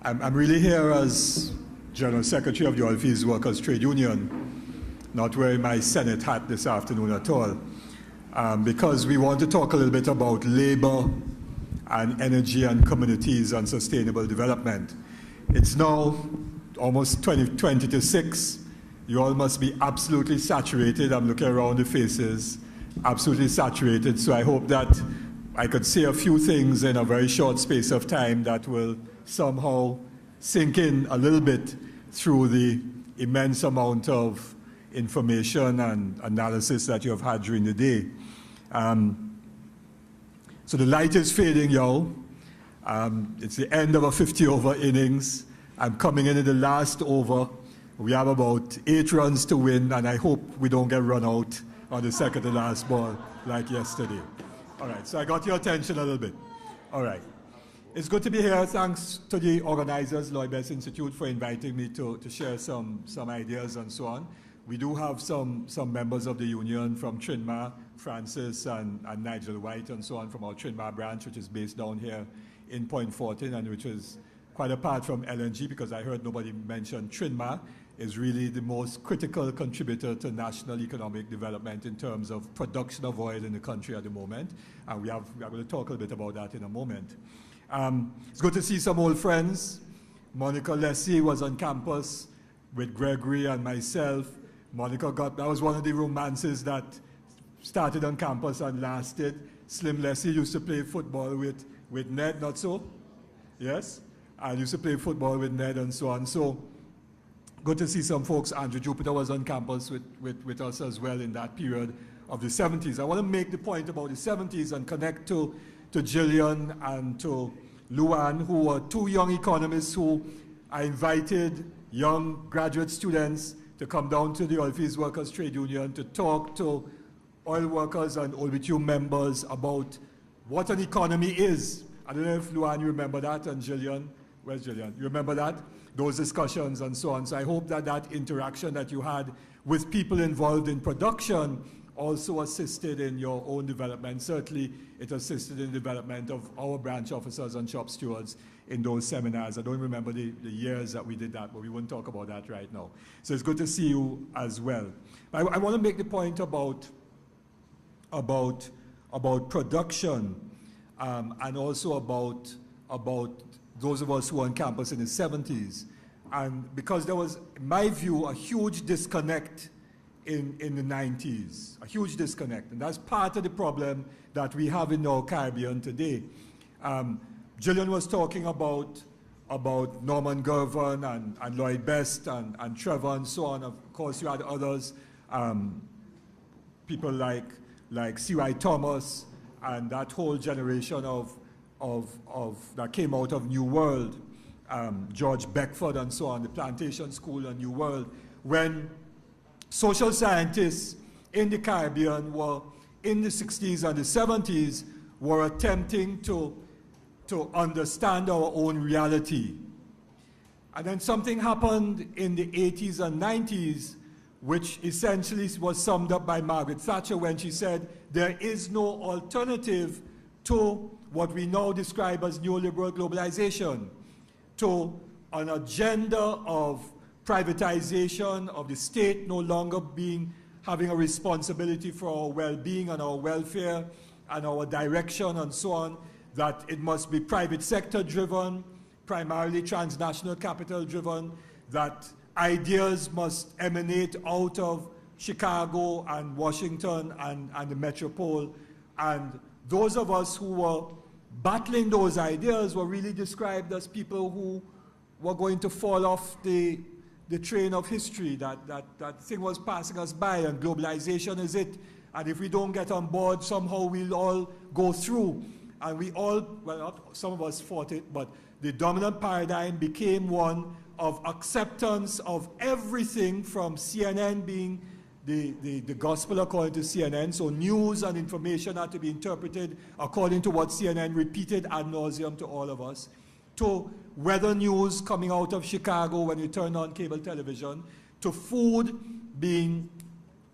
I'm really here as General Secretary of the Oilfields Workers Trade Union, not wearing my Senate hat this afternoon at all, because we want to talk a little bit about labor and energy and communities and sustainable development. It's now almost 20 to 6. You all must be absolutely saturated. I'm looking around the faces, absolutely saturated. So I hope that I could say a few things in a very short space of time that will somehow sink in a little bit through the immense amount of information and analysis that you have had during the day. So the light is fading, yo. It's the end of a 50-over innings. I'm coming in the last over. We have about 8 runs to win, and I hope we don't get run out on the second to last ball like yesterday. All right, so I got your attention a little bit. All right. It's good to be here. Thanks to the organizers, Lloyd Best Institute, for inviting me to share some ideas and so on. We do have some members of the union from Trinma, Francis and Nigel White and so on from our Trinma branch, which is based down here in Point Fortin, and which is quite apart from LNG, because I heard nobody mention Trinma is really the most critical contributor to national economic development in terms of production of oil in the country at the moment. And we are going to talk a little bit about that in a moment. It's good to see some old friends. Monica Lessie was on campus with Gregory and myself. That was one of the romances that started on campus and lasted. Slim Lessie used to play football with Ned, not so? Yes? I used to play football with Ned and so on. So good to see some folks. Andrew Jupiter was on campus with us as well in that period of the 70s. I want to make the point about the 70s and connect to Gillian and to Luan, who are 2 young economists who I invited young graduate students to come down to the Oilfields Workers Trade Union to talk to oil workers and OLBTU members about what an economy is. I don't know if Luan, you remember that, and Gillian. Where's Gillian? You remember that? Those discussions and so on. So I hope that that interaction that you had with people involved in production also assisted in your own development. Certainly, it assisted in the development of our branch officers and shop stewards in those seminars. I don't remember the years that we did that, but we won't talk about that right now. So it's good to see you as well. I want to make the point about production and also about those of us who were on campus in the 70s. And because there was, in my view, a huge disconnect in the 90s, a huge disconnect. And that's part of the problem that we have in our Caribbean today. Gillian was talking about Norman Gervin and Lloyd Best and Trevor and so on. Of course, you had others, people like C.Y. Thomas and that whole generation of that came out of New World, George Beckford and so on, the Plantation School and New World, when social scientists in the Caribbean were, in the 60s and the 70s, were attempting to understand our own reality. And then something happened in the 80s and 90s, which essentially was summed up by Margaret Thatcher when she said, there is no alternative to what we now describe as neoliberal globalization, to an agenda of privatization of the state no longer having a responsibility for our well-being and our welfare and our direction and so on, that it must be private sector driven, primarily transnational capital driven, that ideas must emanate out of Chicago and Washington and the metropole. And those of us who were battling those ideas were really described as people who were going to fall off the train of history, that thing was passing us by, and globalization is it. And if we don't get on board, somehow we'll all go through. And we all, well, not some of us fought it, but the dominant paradigm became one of acceptance of everything, from CNN being the gospel according to CNN, so news and information had to be interpreted according to what CNN repeated ad nauseum to all of us, to weather news coming out of Chicago when you turn on cable television, to food being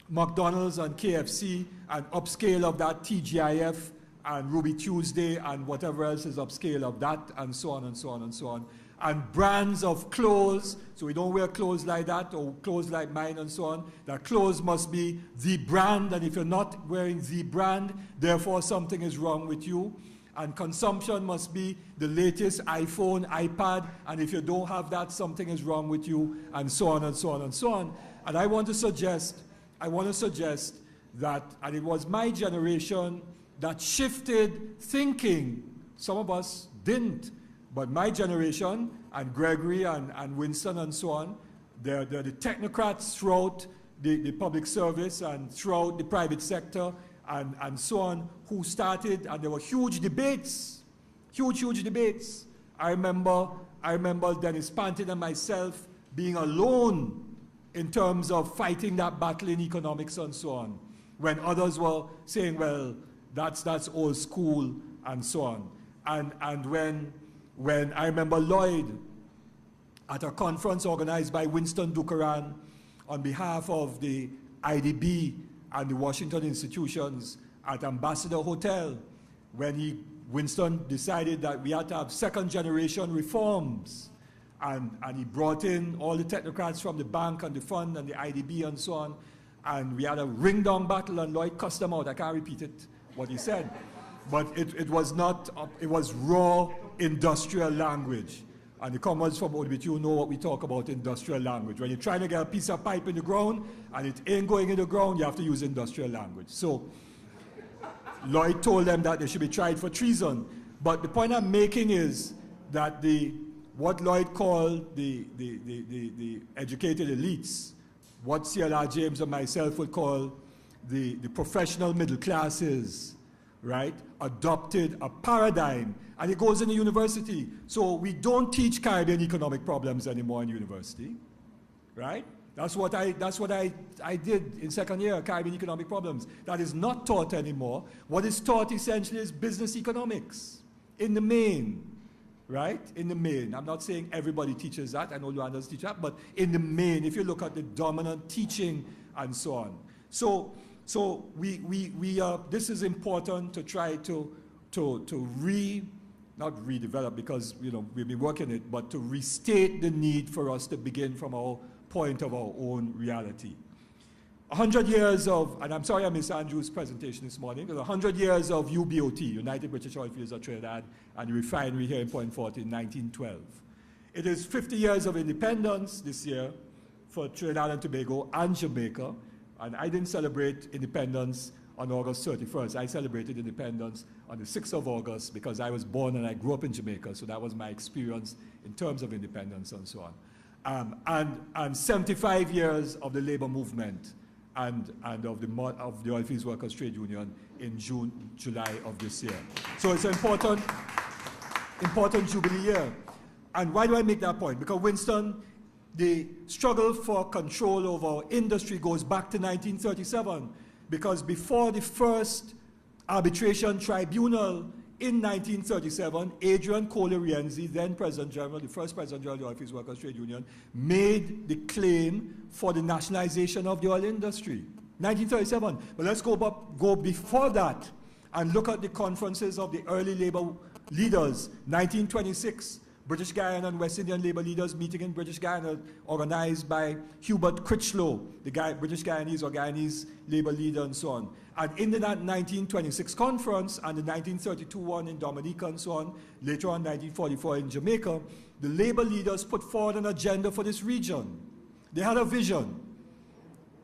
McDonald's and KFC, and upscale of that TGIF and Ruby Tuesday and whatever else is upscale of that, and so on and so on and so on. and brands of clothes, so we don't wear clothes like that or clothes like mine and so on. That clothes must be the brand, and if you're not wearing the brand, therefore something is wrong with you. And consumption must be the latest iPhone, iPad, and if you don't have that, something is wrong with you, and so on and so on and so on. And I want to suggest that, and it was my generation that shifted thinking. Some of us didn't, but my generation, and Gregory and Winston and so on, they're the technocrats throughout the public service and throughout the private sector and so on, who started, and there were huge debates, huge debates. I remember Dennis Pantin and myself being alone in terms of fighting that battle in economics and so on, when others were saying, well, that's old school and so on. And when I remember Lloyd at a conference organized by Winston Dukaran on behalf of the IDB and the Washington institutions at Ambassador Hotel, when Winston decided that we had to have second generation reforms, and he brought in all the technocrats from the bank and the fund and the IDB and so on, and we had a ring-down battle, and Lloyd cussed them out. I can't repeat it, what he said. But it was not, it was raw industrial language. And the comrades from ODBTU know what we talk about, industrial language. When you're trying to get a piece of pipe in the ground and it ain't going in the ground, you have to use industrial language. So Lloyd told them that they should be tried for treason. But the point I'm making is that what Lloyd called the educated elites, what CLR James and myself would call the professional middle classes, right, adopted a paradigm, and it goes in the university. So we don't teach Caribbean economic problems anymore in university, right? That's what I did in second year, Caribbean economic problems. That is not taught anymore. What is taught essentially is business economics, in the main, right? In the main. I'm not saying everybody teaches that, I know Luanda's teach that, but in the main, if you look at the dominant teaching and so on. So this is important to try to not redevelop, because we've been working it, but to restate the need for us to begin from our point of our own reality. 100 years of, and I'm sorry I missed Andrew's presentation this morning, 100 years of UBOT, United British Oilfields of Trinidad, and the refinery here in Point Fortin in 1912. It is 50 years of independence this year for Trinidad and Tobago and Jamaica. And I didn't celebrate independence on August 31st. I celebrated independence on the 6th of August because I was born and I grew up in Jamaica, so that was my experience in terms of independence and so on. And 75 years of the labor movement and of the Oilfields Workers Trade Union in July of this year. So it's an important Jubilee year. And why do I make that point? Because Winston, the struggle for control over our industry goes back to 1937, because before the first arbitration tribunal in 1937, Adrian Cole Rienzi, then President General, the first President General of the Oilfields Workers Trade Union, made the claim for the nationalization of the oil industry. 1937. But let's go before that and look at the conferences of the early labor leaders. 1926. British Guyana and West Indian labor leaders meeting in British Guyana, organized by Hubert Critchlow, the British Guyanese or Guyanese labor leader and so on. And in that 1926 conference and the 1932 one in Dominica and so on, later on 1944 in Jamaica, the labor leaders put forward an agenda for this region. They had a vision.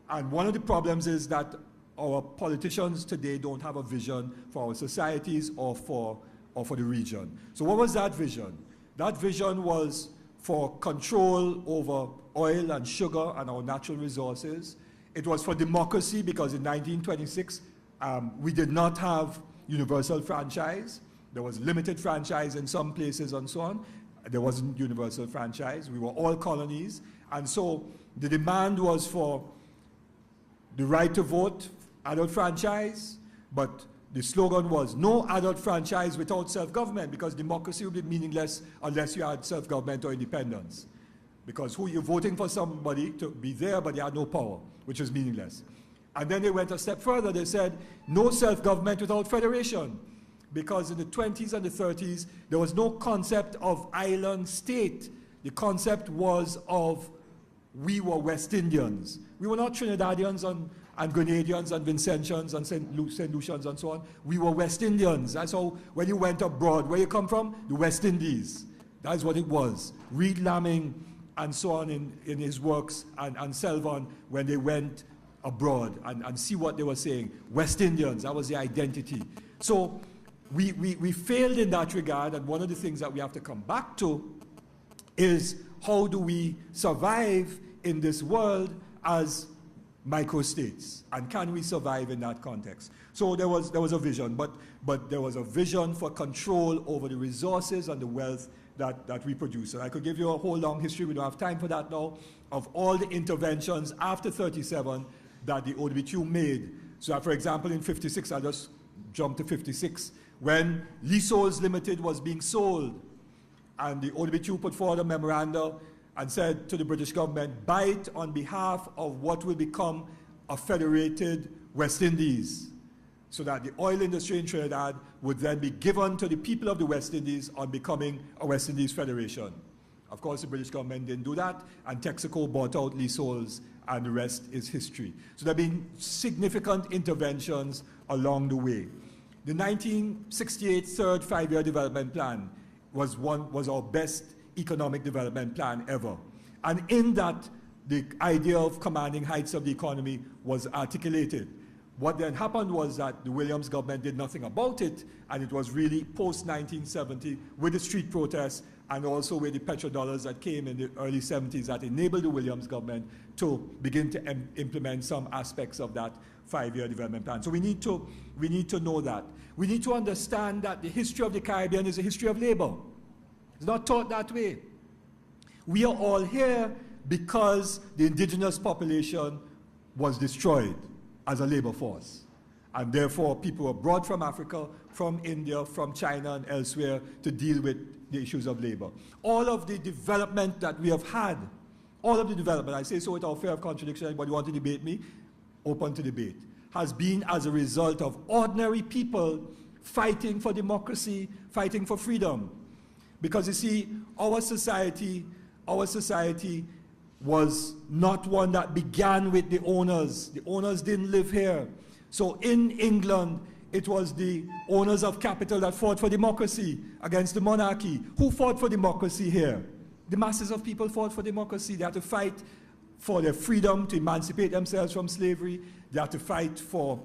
And one of the problems is that our politicians today don't have a vision for our societies or for the region. So what was that vision? That vision was for control over oil and sugar and our natural resources. It was for democracy, because in 1926, we did not have universal franchise. There was limited franchise in some places and so on. There wasn't universal franchise. We were all colonies. And so the demand was for the right to vote, adult franchise, but the slogan was no adult franchise without self-government, because democracy would be meaningless unless you had self-government or independence. Because you're voting for somebody to be there, but they had no power, which is meaningless. And then they went a step further. They said no self-government without federation, because in the 20s and the 30s, there was no concept of island state. The concept was of we were West Indians. We were not Trinidadians and Grenadians and Vincentians and St. Lucians and so on. We were West Indians. That's how, when you went abroad, where you come from? The West Indies. That's what it was. Reed Lamming and so on in his works, and Selvon, when they went abroad and see what they were saying. West Indians, that was the identity. So we failed in that regard, and one of the things that we have to come back to is how do we survive in this world as microstates, and can we survive in that context? So there was a vision, but there was a vision for control over the resources and the wealth that we produce. And I could give you a whole long history, we don't have time for that now, of all the interventions after 37 that the OWTO made. So for example, in 56, I'll just jump to 56, when Leaseholds Limited was being sold, and the OWTO put forward a memoranda and said to the British government, buy it on behalf of what will become a federated West Indies, so that the oil industry in Trinidad would then be given to the people of the West Indies on becoming a West Indies federation. Of course, the British government didn't do that, and Texaco bought out leaseholds, and the rest is history. So there have been significant interventions along the way. The 1968 Third Five-Year Development Plan was our best economic development plan ever. And in that, the idea of commanding heights of the economy was articulated. What then happened was that the Williams government did nothing about it, and it was really post-1970 with the street protests and also with the petrodollars that came in the early 70s that enabled the Williams government to begin to implement some aspects of that five-year development plan. So we need to know that. We need to understand that the history of the Caribbean is a history of labor. It's not taught that way. We are all here because the indigenous population was destroyed as a labor force. And therefore, people were brought from Africa, from India, from China, and elsewhere to deal with the issues of labor. All of the development that we have had, all of the development, I say so without fear of contradiction, anybody want to debate me? Open to debate, has been as a result of ordinary people fighting for democracy, fighting for freedom. Because you see, our society was not one that began with the owners. The owners didn't live here. So in England, it was the owners of capital that fought for democracy against the monarchy. Who fought for democracy here? The masses of people fought for democracy. They had to fight for their freedom to emancipate themselves from slavery. They had to fight for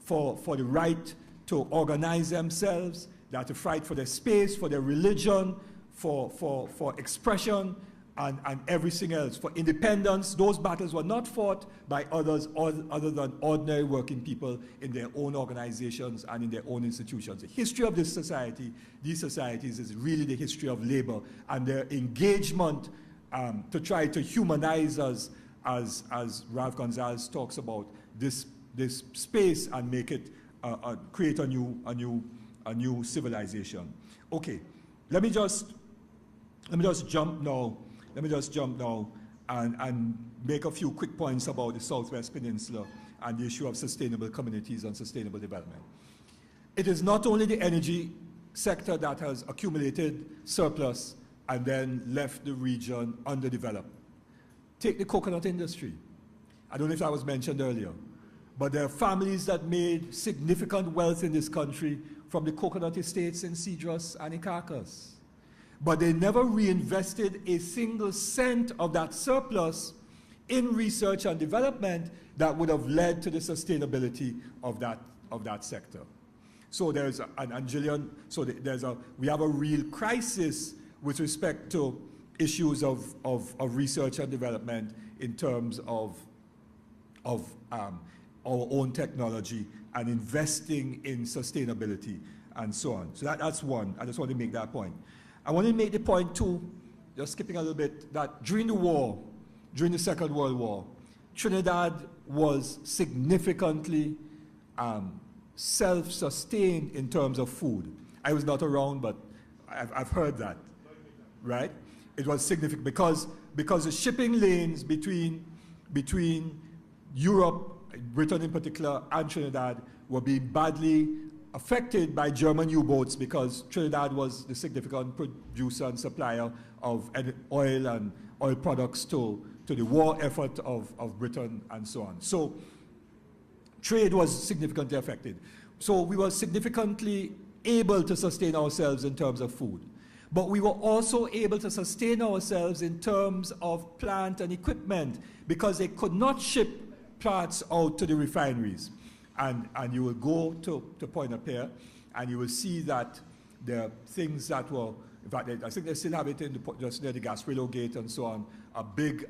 the right to organize themselves. They had to fight for their space, for their religion, for expression, and everything else. For independence, those battles were not fought by others other than ordinary working people in their own organizations and in their own institutions. The history of this society, these societies, is really the history of labor and their engagement to try to humanize us, as Ralph Gonzalez talks about, this space and make it create a new civilization. Okay, let me just jump now. And make a few quick points about the Southwest Peninsula and the issue of sustainable communities and sustainable development. It is not only the energy sector that has accumulated surplus and then left the region underdeveloped. Take the coconut industry. I don't know if that was mentioned earlier, but there are families that made significant wealth in this country from the coconut estates in Cedros and in Caracas. But they never reinvested a single cent of that surplus in research and development that would have led to the sustainability of that sector. So there's we have a real crisis with respect to issues of research and development in terms of our own technology and investing in sustainability and so on. So that's one. I just want to make that point. I want to make the point too, just skipping a little bit, that during the Second World War, Trinidad was significantly self-sustained in terms of food. I was not around, but I've heard that, right? It was significant because the shipping lanes between Europe, Britain in particular, and Trinidad were being badly affected by German U-boats because Trinidad was the significant producer and supplier of oil and oil products to the war effort of Britain and so on. So trade was significantly affected. So we were significantly able to sustain ourselves in terms of food. But we were also able to sustain ourselves in terms of plant and equipment because they could not ship parts out to the refineries. And you will go to Point-à-Pierre and you will see that there are things that were, in fact, I think they still have it in just near the Gasparilla Gate and so on, a big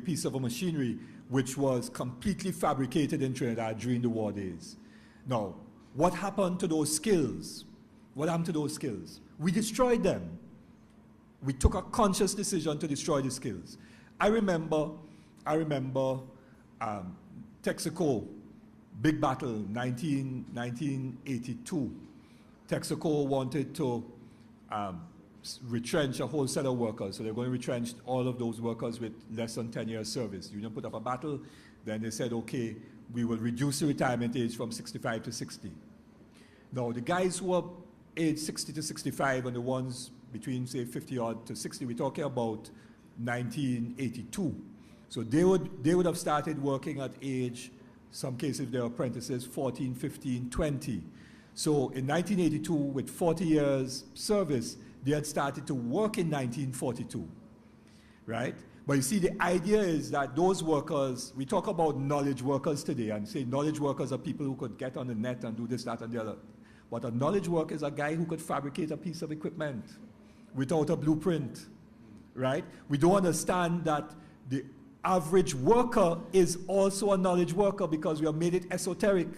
piece of machinery which was completely fabricated in Trinidad during the war days. Now, what happened to those skills? What happened to those skills? We destroyed them. We took a conscious decision to destroy the skills. I remember Texaco, big battle, 1982. Texaco wanted to retrench a whole set of workers. So they're going to retrench all of those workers with less than 10 years service. Union put up a battle. Then they said, okay, we will reduce the retirement age from 65 to 60. Now, the guys who are age 60 to 65 and the ones between, say, 50 odd to 60, we're talking about 1982. So they would have started working at age, some cases they're apprentices, 14, 15, 20. So in 1982, with 40 years service, they had started to work in 1942, right? But you see, the idea is that those workers, we talk about knowledge workers today and say knowledge workers are people who could get on the net and do this, that, and the other. But a knowledge worker is a guy who could fabricate a piece of equipment without a blueprint, right? We don't understand that the average worker is also a knowledge worker because we have made it esoteric.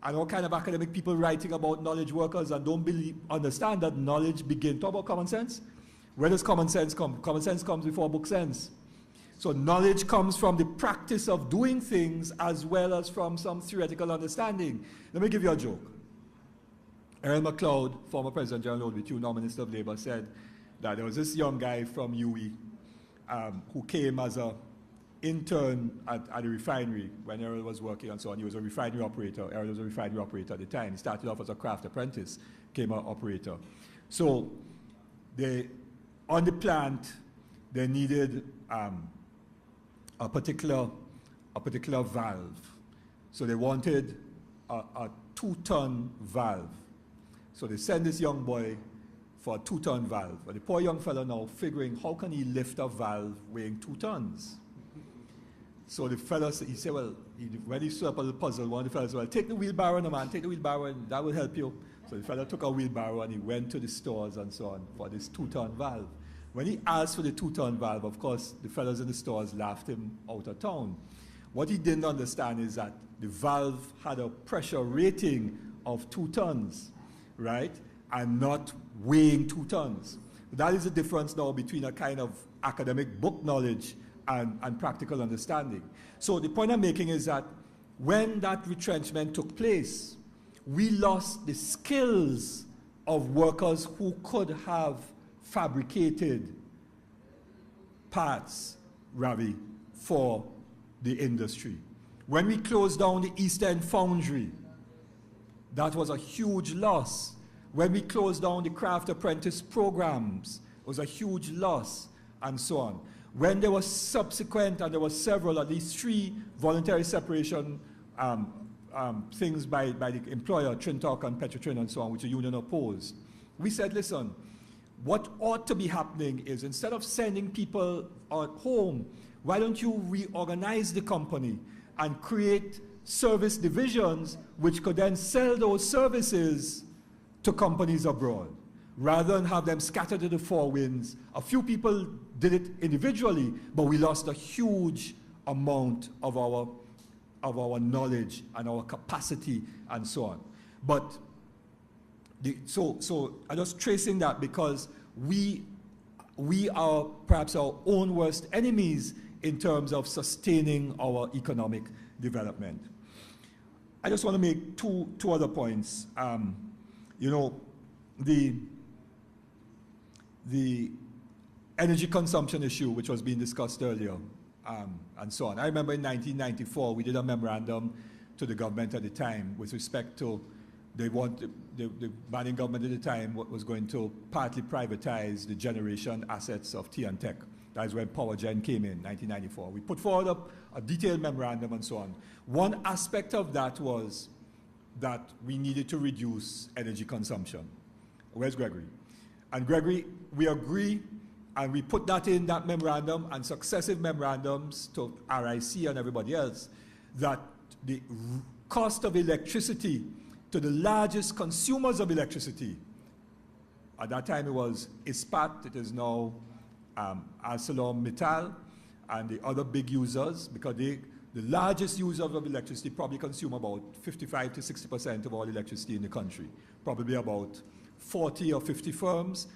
And all kind of academic people writing about knowledge workers and don't understand that knowledge begins. Talk about common sense. Where does common sense come? Common sense comes before book sense. So knowledge comes from the practice of doing things as well as from some theoretical understanding. Let me give you a joke. Earl MacLeod, former President General ODBTU, now Minister of Labor, said that there was this young guy from UE who came as an intern at a refinery when Earl was working and so on. He was a refinery operator. Earl was a refinery operator at the time. He started off as a craft apprentice, became an operator. So on the plant, they needed a particular valve. So they wanted a 2-ton valve. So they send this young boy for a 2-ton valve. But the poor young fellow now figuring, how can he lift a valve weighing 2 tons? So the fellow, he said, well, when he saw up the puzzle, one of the fellows said, well, take the wheelbarrow, no man, take the wheelbarrow, and that will help you. So the fellow took a wheelbarrow and he went to the stores and so on for this 2-ton valve. When he asked for the 2-ton valve, of course, the fellows in the stores laughed him out of town. What he didn't understand is that the valve had a pressure rating of 2 tons, right? And not weighing 2 tons. That is the difference now between a kind of academic book knowledge and practical understanding. So the point I'm making is that when that retrenchment took place, we lost the skills of workers who could have fabricated parts, Ravi, for the industry. When we closed down the East End Foundry, that was a huge loss. When we closed down the craft apprentice programs, it was a huge loss, and so on. When there was subsequent, and there were several, at least 3 voluntary separation things by the employer, Trintalk and Petrotrin and so on, which the union opposed, we said, listen, what ought to be happening is instead of sending people at home, why don't you reorganize the company and create service divisions which could then sell those services to companies abroad, rather than have them scattered to the 4 winds. A few people did it individually, but we lost a huge amount of our knowledge and our capacity and so on. But so I'm just tracing that because we are perhaps our own worst enemies in terms of sustaining our economic development. I just want to make two other points. You know, the energy consumption issue, which was being discussed earlier, and so on. I remember in 1994, we did a memorandum to the government at the time with respect to the Manning government at the time was going to partly privatize the generation assets of T&Tech. That is when PowerGen came in 1994. We put forward a detailed memorandum and so on. One aspect of that was that we needed to reduce energy consumption. Where's Gregory? And Gregory, we agree, and we put that in that memorandum and successive memorandums to RIC and everybody else, that the cost of electricity to the largest consumers of electricity, at that time it was ISPAT, it is now ArcelorMittal, and the other big users, because the largest users of electricity probably consume about 55 to 60% of all electricity in the country. Probably about 40 or 50 firms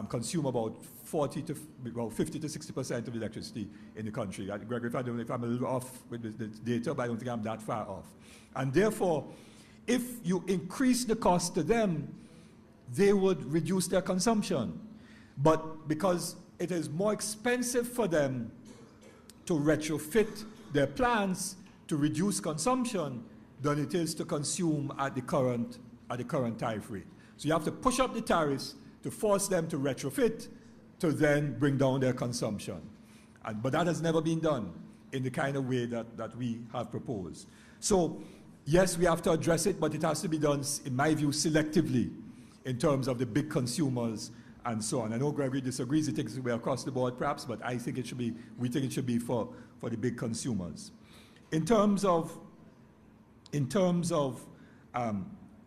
consume about 50 to 60% of electricity in the country. Gregory, if I'm a little off with the data, but I don't think I'm that far off. And therefore, if you increase the cost to them, they would reduce their consumption. But because it is more expensive for them to retrofit their plants to reduce consumption than it is to consume at the current tariff rate. So you have to push up the tariffs to force them to retrofit to then bring down their consumption. But that has never been done in the kind of way that we have proposed. So yes, we have to address it, but it has to be done, in my view, selectively in terms of the big consumers and so on. I know Gregory disagrees, he thinks we're across the board perhaps, but I think we think it should be for the big consumers. In terms of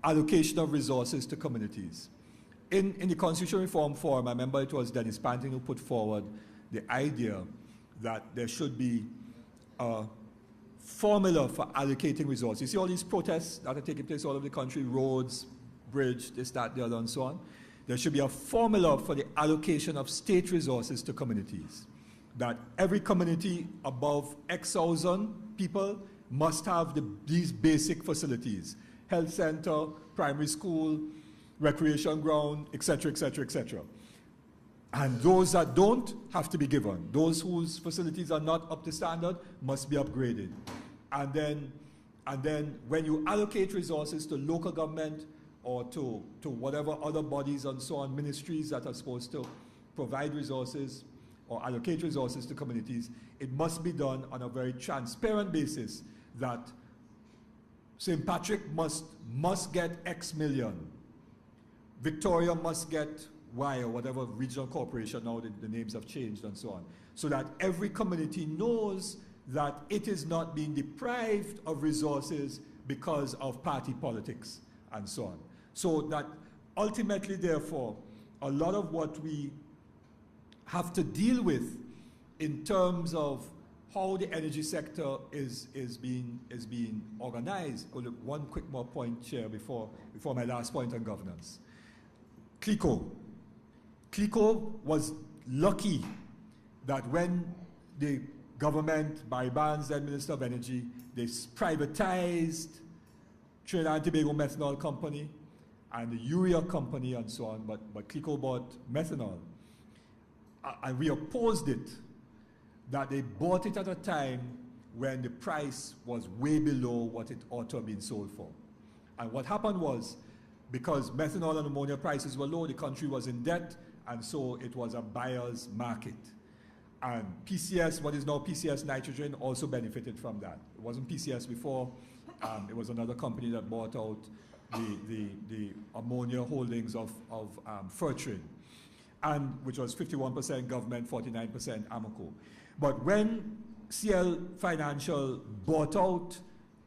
allocation of resources to communities, in the Constitutional Reform Forum, I remember it was Dennis Panting who put forward the idea that there should be a formula for allocating resources. You see all these protests that are taking place all over the country, roads, bridge, this, that, the other, and so on. There should be a formula for the allocation of state resources to communities. That every community above X thousand people must have these basic facilities: health center, primary school, recreation ground, etc., etc., etc. And those that don't have to be given. Those whose facilities are not up to standard must be upgraded. And then when you allocate resources to local government or to whatever other bodies and so on, ministries that are supposed to provide resources or allocate resources to communities, it must be done on a very transparent basis that St. Patrick must get X million. Victoria must get Y, or whatever regional corporation, now the names have changed and so on. So that every community knows that it is not being deprived of resources because of party politics and so on. So that ultimately, therefore, a lot of what we have to deal with in terms of how the energy sector is being organized. One quick more point here before my last point on governance. CLECO was lucky that when the government, Barry Barnes, then Minister of Energy, they privatized Trinidad and Tobago Methanol Company and the Urea Company and so on, but CLECO bought methanol. And we opposed it, that they bought it at a time when the price was way below what it ought to have been sold for. And what happened was, because methanol and ammonia prices were low, the country was in debt, and so it was a buyer's market. And PCS, what is now PCS Nitrogen, also benefited from that. It wasn't PCS before. It was another company that bought out the ammonia holdings of Fortin, and which was 51% government, 49% Amoco. But when CL Financial bought out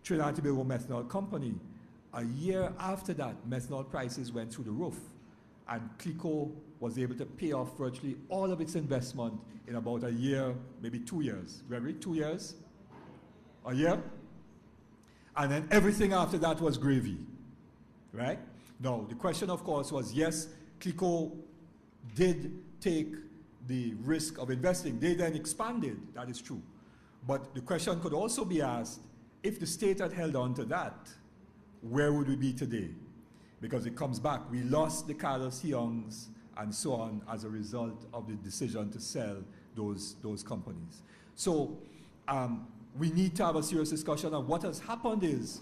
Trinidad and Tobago Methanol Company, a year after that, methanol prices went through the roof, and CLECO was able to pay off virtually all of its investment in about a year, maybe 2 years. Gregory, 2 years? A year? And then everything after that was gravy, right? Now, the question, of course, was, yes, CLECO did take the risk of investing. They then expanded, that is true. But the question could also be asked, if the state had held on to that, where would we be today? Because it comes back. We lost the Carlos Youngs and so on as a result of the decision to sell those companies. So we need to have a serious discussion. And what has happened is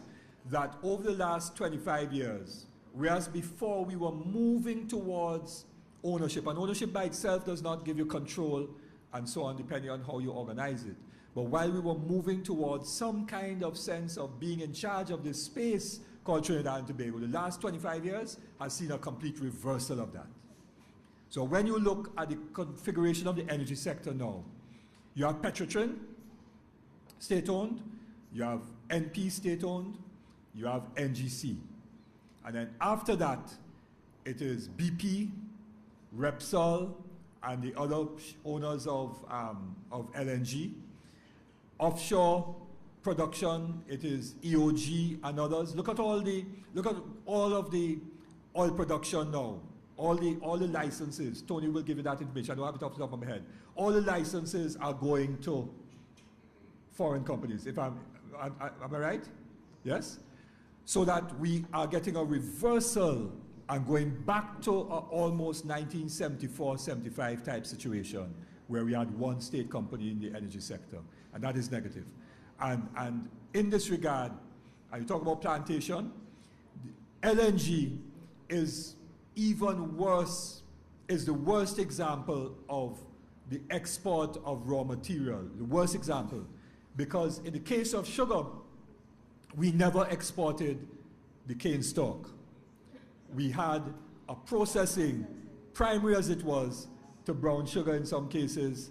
that over the last 25 years, whereas before we were moving towards ownership, and ownership by itself does not give you control and so on, depending on how you organize it. But while we were moving towards some kind of sense of being in charge of this space called Trinidad and Tobago, the last 25 years has seen a complete reversal of that. So when you look at the configuration of the energy sector now, you have Petrotrin, state-owned, you have NP, state-owned, you have NGC. And then after that, it is BP, Repsol, and the other owners of LNG. Offshore production, it is EOG and others. Look at all of the oil production now. All the licenses. Tony will give you that information. I don't have it off the top of my head. All the licenses are going to foreign companies. Am I right? Yes? So that we are getting a reversal and going back to a almost 1974-75 type situation where we had one state company in the energy sector, and that is negative. And in this regard, and you talk about plantation, LNG is even worse, is the worst example of the export of raw material, the worst example, because in the case of sugar, we never exported the cane stalk. We had a processing, primary as it was, to brown sugar in some cases,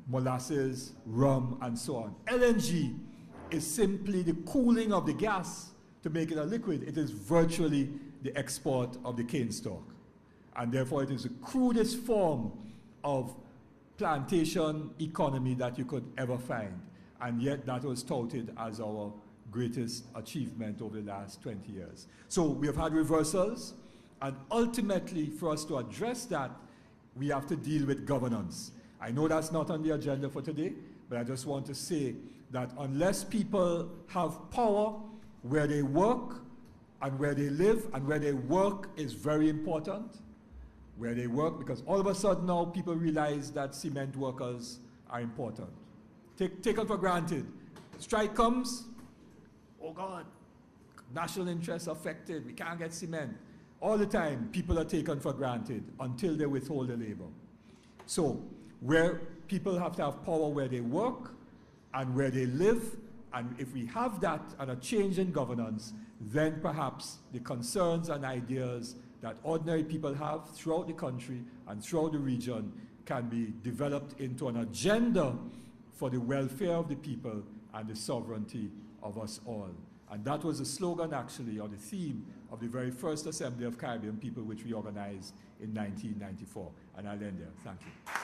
molasses, rum, and so on. LNG is simply the cooling of the gas to make it a liquid. It is virtually the export of the cane stalk. And therefore, it is the crudest form of plantation economy that you could ever find. And yet, that was touted as our greatest achievement over the last 20 years. So we have had reversals, and ultimately, for us to address that, we have to deal with governance. I know that's not on the agenda for today, but I just want to say that unless people have power where they work and where they live, and where they work is very important, where they work, because all of a sudden now people realize that cement workers are important. Taken for granted. Strike comes, oh God, national interests affected, we can't get cement. All the time, people are taken for granted until they withhold the labor. So, where people have to have power where they work and where they live, and if we have that and a change in governance, then perhaps the concerns and ideas that ordinary people have throughout the country and throughout the region can be developed into an agenda for the welfare of the people and the sovereignty of us all. And that was the slogan, actually, or the theme of the very first Assembly of Caribbean People, which we organized in 1994. And I'll end there. Thank you.